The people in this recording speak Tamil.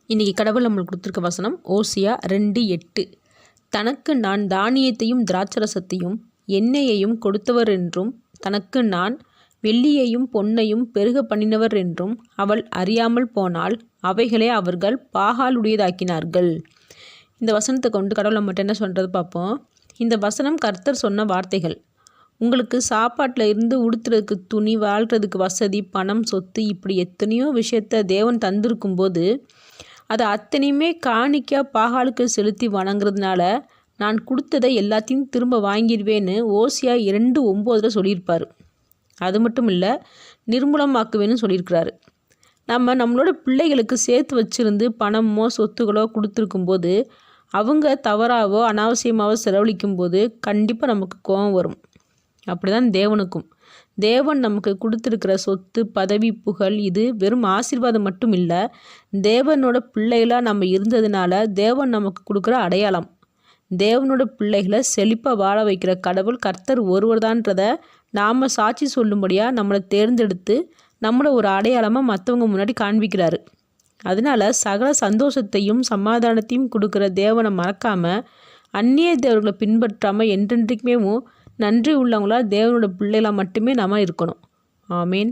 இன்றைக்கி கடவுள் நம்மளுக்கு கொடுத்துருக்க வசனம் ஓசியா 2:8. தனக்கு நான் தானியத்தையும் திராட்சரசத்தையும் எண்ணெயையும் கொடுத்தவர் என்றும் தனக்கு நான் வெள்ளியையும் பொன்னையும் பெருக பண்ணினவர் என்றும் அவள் அறியாமல் போனால் அவைகளை அவர்கள் பாகாலுடையதாக்கினார்கள். இந்த வசனத்தை கொண்டு கடவுளை மட்டும் என்ன சொல்கிறது பார்ப்போம். இந்த வசனம் கர்த்தர் சொன்ன வார்த்தைகள். உங்களுக்கு சாப்பாட்டில் இருந்து உடுத்துறதுக்கு துணி, வாழ்கிறதுக்கு வசதி, பணம், சொத்து, இப்படி எத்தனையோ விஷயத்த தேவன் தந்திருக்கும்போது அதை அத்தனையுமே காணிக்கா பாகாலுக்கு செலுத்தி வணங்குறதுனால நான் கொடுத்ததை எல்லாத்தையும் திரும்ப வாங்கிடுவேன்னு ஓசியா 2:9 சொல்லியிருப்பார். அது மட்டும் இல்லை, நிர்மூலமாக்குவேன்னு சொல்லியிருக்கிறாரு. நம்மளோட பிள்ளைகளுக்கு சேர்த்து வச்சுருந்து பணமோ சொத்துக்களோ கொடுத்துருக்கும்போது அவங்க தவறாவோ அனாவசியமாகவோ செலவழிக்கும் போது கண்டிப்பாக நமக்கு கோபம் வரும். அப்படி தான் தேவனுக்கும். தேவன் நமக்கு கொடுத்துருக்கிற சொத்து, பதவி, புகழ் இது வெறும் ஆசீர்வாதம் மட்டும் இல்லை, தேவனோட பிள்ளைகளாக நம்ம இருந்ததுனால தேவன் நமக்கு கொடுக்குற அடையாளம். தேவனோட பிள்ளைகளை செழிப்பாக வாழ வைக்கிற கடவுள் கர்த்தர் ஒருவர் தான்றதை நாம் சாட்சி சொல்லும்படியாக நம்மளை தேர்ந்தெடுத்து நம்மளை ஒரு அடையாளமாக மற்றவங்க முன்னாடி காண்பிக்கிறாரு. அதனால சகல சந்தோஷத்தையும் சமாதானத்தையும் கொடுக்குற தேவனை மறக்காமல் அந்நிய தேவர்களை பின்பற்றாமல் என்றென்றைக்குமே நன்றி உள்ளவங்களா தேவனோட பிள்ளைகளாக மட்டுமே நாம் இருக்கணும். ஆமேன்.